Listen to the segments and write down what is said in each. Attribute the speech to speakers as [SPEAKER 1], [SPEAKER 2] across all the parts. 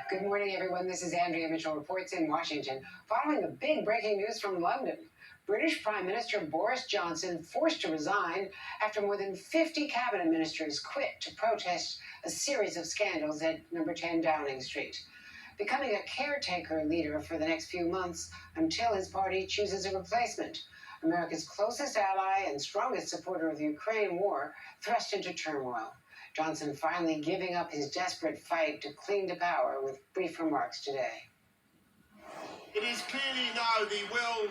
[SPEAKER 1] Good morning, everyone. This is Andrea Mitchell reports in Washington. Following the big breaking news from London, British Prime Minister Boris Johnson forced to resign after more than 50 cabinet ministers quit to protest a series of scandals at number 10 Downing Street, becoming a caretaker leader for the next few months until his party chooses a replacement. America's closest ally and strongest supporter of the Ukraine war thrust into turmoil. Johnson finally giving up his desperate fight to cling to power with brief remarks today.
[SPEAKER 2] It is clearly now the will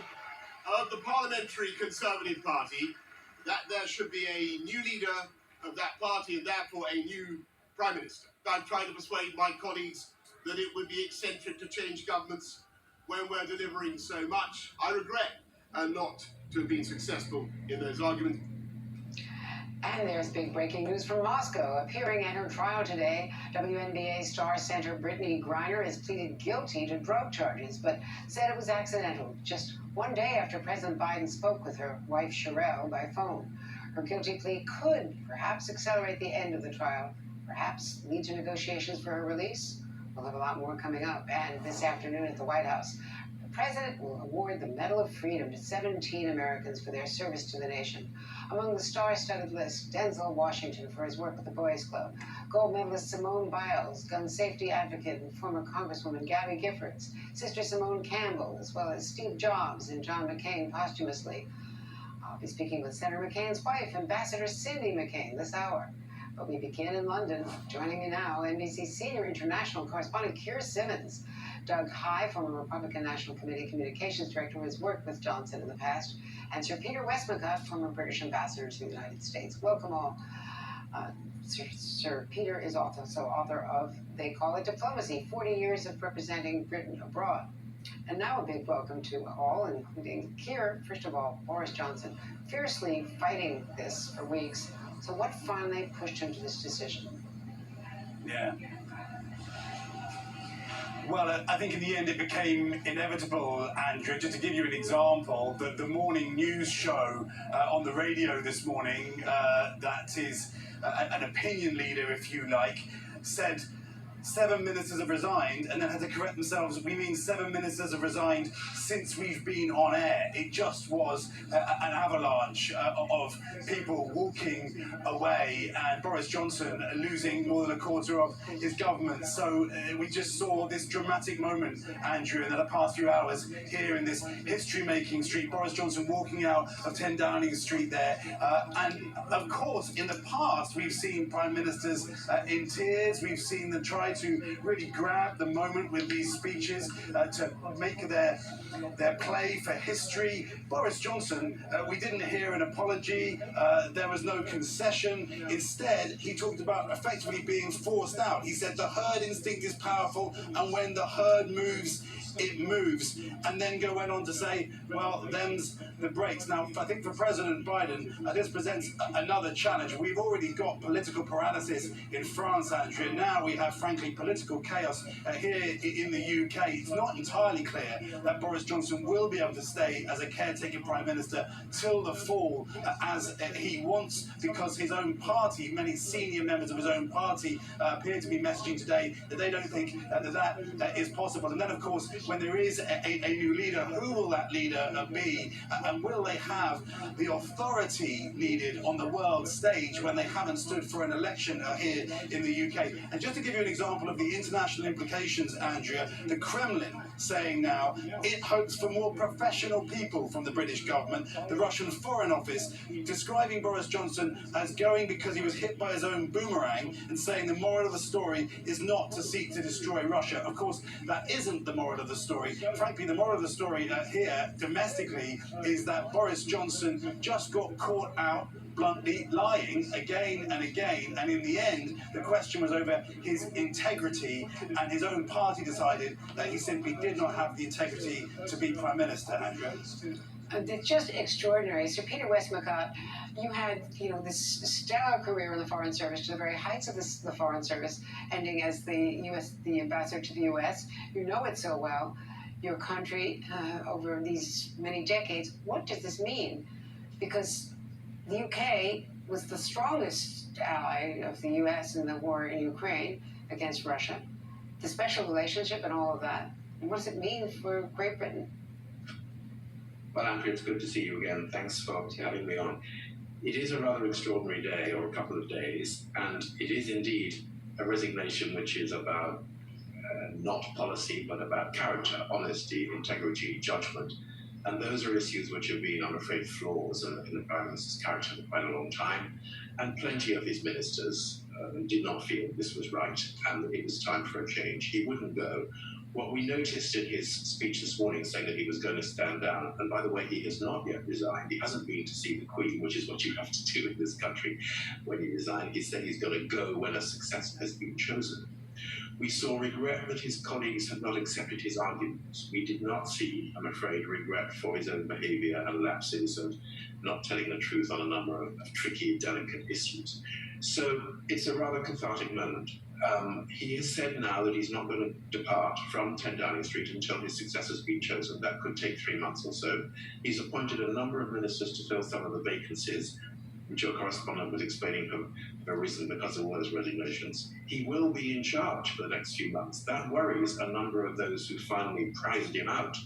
[SPEAKER 2] of the Parliamentary Conservative Party that there should be a new leader of that party and therefore a new Prime Minister. I've tried to persuade my colleagues that it would be eccentric to change governments when we're delivering so much. I regret not to have been successful in those arguments.
[SPEAKER 1] And there's big breaking news from Moscow. Appearing at her trial today, WNBA star center Brittany Griner has pleaded guilty to drug charges, but said it was accidental, just one day after President Biden spoke with her wife Sherelle by phone. Her guilty plea could perhaps accelerate the end of the trial, perhaps lead to negotiations for her release. We'll have a lot more coming up. And this afternoon at the White House, the president will award the Medal of Freedom to 17 Americans for their service to the nation. Among the star-studded list, Denzel Washington for his work with the Boys Club, gold medalist Simone Biles, gun safety advocate and former Congresswoman Gabby Giffords, Sister Simone Campbell, as well as Steve Jobs and John McCain posthumously. I'll be speaking with Senator McCain's wife, Ambassador Cindy McCain, this hour. But we begin in London. Joining me now, NBC senior international correspondent Keir Simmons. Doug High, former Republican National Committee Communications Director, who has worked with Johnson in the past, and Sir Peter Westmacott, former British ambassador to the United States. Welcome all. Sir Peter is also author of They Call It Diplomacy, 40 Years of Representing Britain Abroad. And now a big welcome to all, including Keir. First of all, Boris Johnson, fiercely fighting this for weeks. So what finally pushed him to this decision?
[SPEAKER 3] Yeah. Well, I think in the end it became inevitable, Andrew. Just to give you an example, the morning news show on the radio this morning, that is an opinion leader, if you like, said 7 ministers have resigned, and then had to correct themselves. We mean 7 ministers have resigned since we've been on air. It just was an avalanche of people walking away, and Boris Johnson losing more than a quarter of his government. So we just saw this dramatic moment, Andrew, in the past few hours here in this history-making street. Boris Johnson walking out of 10 Downing Street there. And of course, in the past, we've seen prime ministers in tears. We've seen them try to really grab the moment with these speeches to make their play for history. Boris Johnson, we didn't hear an apology. There was no concession. Instead, he talked about effectively being forced out. He said the herd instinct is powerful, and when the herd moves, it moves. And then went on to say, well, them's the breaks. Now, I think for President Biden, this presents another challenge. We've already got political paralysis in France, Andrew. Now we have, frankly, political chaos here in the UK. It's not entirely clear that Boris Johnson will be able to stay as a caretaker Prime Minister till the fall, as he wants, because his own party, many senior members of his own party, appear to be messaging today that they don't think that is possible. And then, of course, when there is a new leader, who will that leader be? And will they have the authority needed on the world stage when they haven't stood for an election here in the UK? And just to give you an example of the international implications, Andrea, the Kremlin saying now it hopes for more professional people from the British government. The Russian Foreign Office describing Boris Johnson as going because he was hit by his own boomerang, and saying the moral of the story is not to seek to destroy Russia. Of course, that isn't the moral of the story. Frankly, the moral of the story here domestically is that Boris Johnson just got caught out bluntly lying again and again, and in the end the question was over his integrity, and his own party decided that he simply did not have the integrity to be Prime Minister, Andrew.
[SPEAKER 1] It's just extraordinary. Sir Peter Westmacott, you had, this stellar career in the Foreign Service, to the very heights of the Foreign Service, ending as the ambassador to the U.S. You know it so well, your country, over these many decades. What does this mean? Because the UK was the strongest ally of the U.S. in the war in Ukraine against Russia. the special relationship and all of that. What does it mean for Great Britain?
[SPEAKER 4] Well, Andrew, it's good to see you again. Thanks for having me on. It is a rather extraordinary day, or a couple of days, and it is indeed a resignation which is about not policy, but about character, honesty, integrity, judgment. And those are issues which have been, I'm afraid, flaws in the Prime Minister's character for quite a long time. And plenty of his ministers did not feel this was right, and it was time for a change. He wouldn't go. What we noticed in his speech this morning, saying that he was going to stand down, and by the way, he has not yet resigned. He hasn't been to see the Queen, which is what you have to do in this country when you resign. He said he's going to go when a successor has been chosen. We saw regret that his colleagues had not accepted his arguments. We did not see, I'm afraid, regret for his own behaviour and lapses and not telling the truth on a number of tricky, delicate issues. So it's a rather cathartic moment. He has said now that he's not going to depart from 10 Downing Street until his successor's been chosen. That could take 3 months or so. He's appointed a number of ministers to fill some of the vacancies, which your correspondent was explaining for a reason because of all those resignations. He will be in charge for the next few months. That worries a number of those who finally prized him out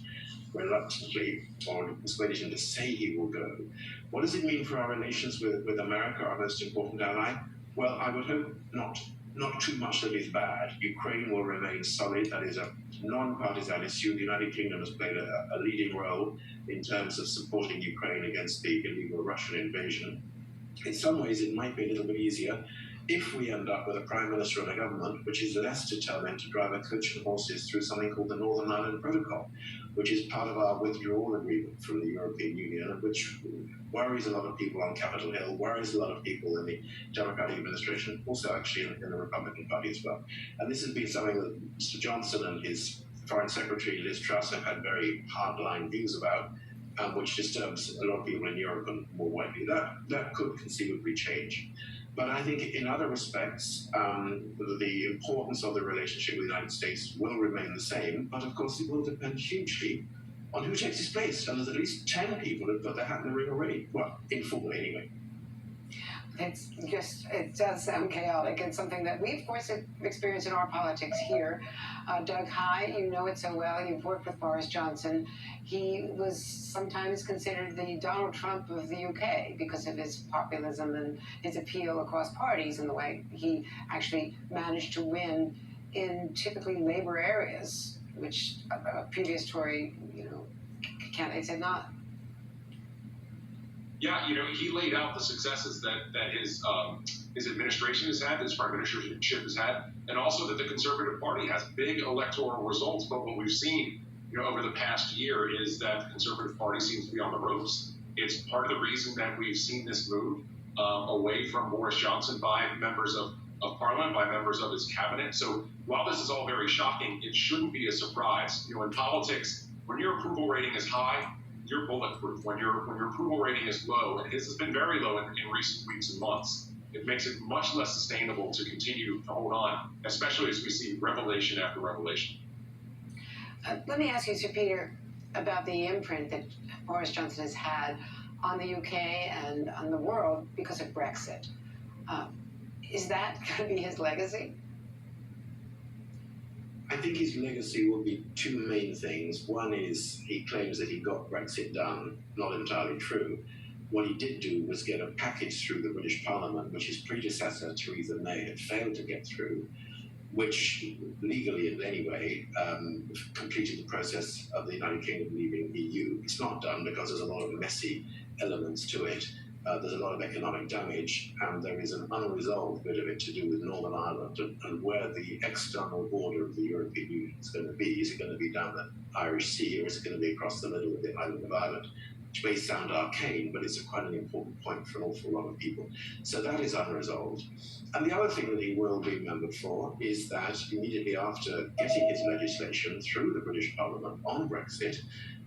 [SPEAKER 4] reluctantly or persuaded him to say he will go. What does it mean for our relations with America, our most important ally? Well, I would hope not too much that is bad. Ukraine will remain solid. That is a non-partisan issue. The United Kingdom has played a leading role in terms of supporting Ukraine against the illegal Russian invasion. In some ways, it might be a little bit easier if we end up with a Prime Minister and a government which is less determined to drive a coach and horses through something called the Northern Ireland Protocol, which is part of our withdrawal agreement from the European Union, and which worries a lot of people on Capitol Hill, worries a lot of people in the Democratic administration, also actually in the Republican Party as well. And this has been something that Mr. Johnson and his Foreign Secretary Liz Truss have had very hardline views about, which disturbs a lot of people in Europe and more widely. That could conceivably change. But I think in other respects, the importance of the relationship with the United States will remain the same, but of course it will depend hugely on who takes his place. And there's at least 10 people who've got their hat in the ring already. Well, informally anyway.
[SPEAKER 1] It does sound chaotic. It's something that we, of course, have experienced in our politics here. Doug High, you know it so well. You've worked with Boris Johnson. He was sometimes considered the Donald Trump of the UK because of his populism and his appeal across parties and the way he actually managed to win in typically Labour areas, which previous Tory, candidates had not.
[SPEAKER 5] Yeah, he laid out the successes that his administration has had, his prime ministership has had, and also that the Conservative Party has big electoral results. But what we've seen, over the past year is that the Conservative Party seems to be on the ropes. It's part of the reason that we've seen this move away from Boris Johnson by members of Parliament, by members of his cabinet. So while this is all very shocking, it shouldn't be a surprise. In politics, when your approval rating is high, you're bulletproof. When your approval rating is low, and his has been very low in recent weeks and months, it makes it much less sustainable to continue to hold on, especially as we see revelation after revelation.
[SPEAKER 1] Let me ask you, Sir Peter, about the imprint that Boris Johnson has had on the UK and on the world because of Brexit. Is that going to be his legacy?
[SPEAKER 4] I think his legacy will be two main things. One is he claims that he got Brexit done. Not entirely true. What he did do was get a package through the British Parliament, which his predecessor, Theresa May, had failed to get through, which legally, anyway, completed the process of the United Kingdom leaving the EU. It's not done because there's a lot of messy elements to it. There's a lot of economic damage, and there is an unresolved bit of it to do with Northern Ireland and where the external border of the European Union is going to be. Is it going to be down the Irish Sea, or is it going to be across the middle of the island of Ireland? Which may sound arcane, but it's quite an important point for an awful lot of people. So that is unresolved. And the other thing that he will be remembered for is that immediately after getting his legislation through the British Parliament on Brexit,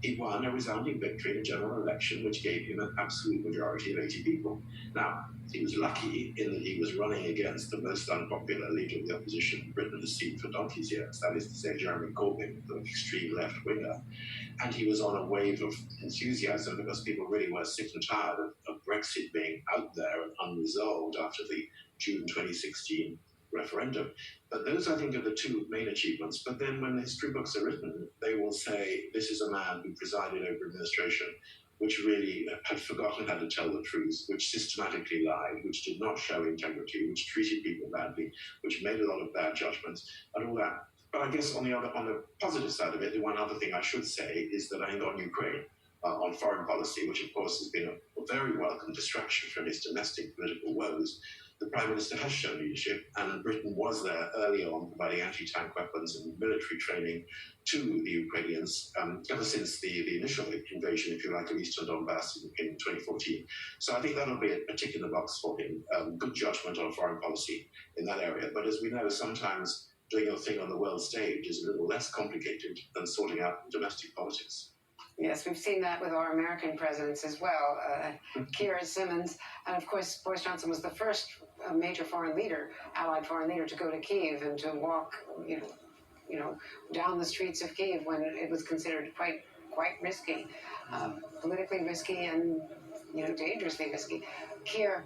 [SPEAKER 4] he won a resounding victory in a general election, which gave him an absolute majority of 80 people. Now, he was lucky in that he was running against the most unpopular leader of the opposition Britain has seen for donkey's years, that is to say, Jeremy Corbyn, the extreme left-winger. And he was on a wave of enthusiasm because people really were sick and tired of Brexit being out there and unresolved after the June 2016 referendum. But those, I think, are the two main achievements. But then when the history books are written, they will say this is a man who presided over administration which really had forgotten how to tell the truth, which systematically lied, which did not show integrity, which treated people badly, which made a lot of bad judgments, and all that. But I guess on the positive side of it, the one other thing I should say is that I think on Ukraine, on foreign policy, which of course has been a very welcome distraction from his domestic political woes, the Prime Minister has shown leadership, and Britain was there early on providing anti-tank weapons and military training to the Ukrainians ever since the initial invasion, if you like, of Eastern Donbass in 2014. So I think that'll be a tick in the box for him. Good judgment on foreign policy in that area. But as we know, sometimes doing your thing on the world stage is a little less complicated than sorting out domestic politics.
[SPEAKER 1] Yes, we've seen that with our American presidents as well. Keir Simmons, and of course, Boris Johnson was the first major foreign leader, allied foreign leader, to go to Kyiv and to walk, down the streets of Kyiv when it was considered quite risky, politically risky, and dangerously risky. Keir,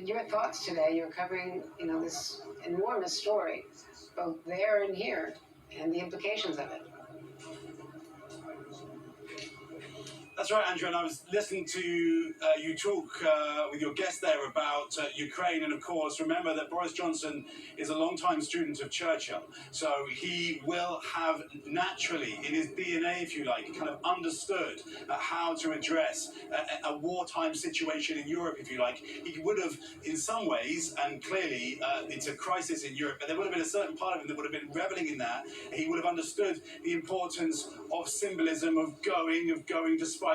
[SPEAKER 1] your thoughts today? You're covering this enormous story, both there and here, and the implications of it.
[SPEAKER 3] That's right, Andrew, and I was listening to you talk with your guest there about Ukraine, and of course, remember that Boris Johnson is a long-time student of Churchill, so he will have naturally, in his DNA, if you like, kind of understood how to address a wartime situation in Europe, if you like. He would have, in some ways, and clearly it's a crisis in Europe, but there would have been a certain part of him that would have been reveling in that. He would have understood the importance of symbolism, of going despite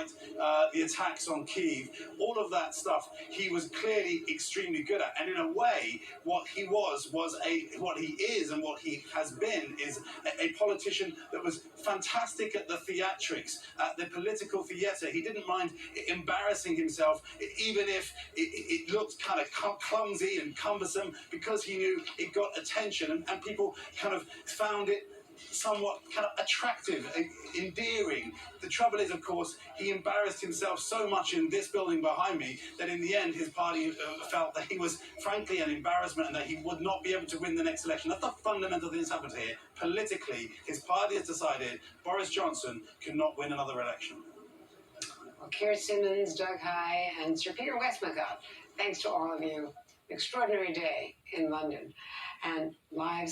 [SPEAKER 3] the attacks on Kyiv, all of that stuff he was clearly extremely good at. And in a way, what he what he is and what he has been is a politician that was fantastic at the theatrics, at the political theatre. He didn't mind embarrassing himself, even if it looked kind of clumsy and cumbersome, because he knew it got attention and people kind of found it somewhat kind of attractive, endearing. The trouble is, of course, he embarrassed himself so much in this building behind me that in the end his party felt that he was frankly an embarrassment and that he would not be able to win the next election. That's the fundamental thing that's happened here. Politically, his party has decided Boris Johnson cannot win another election.
[SPEAKER 1] Well, Keir Simmons, Doug High, and Sir Peter Westmacott, thanks to all of you. Extraordinary day in London, and lives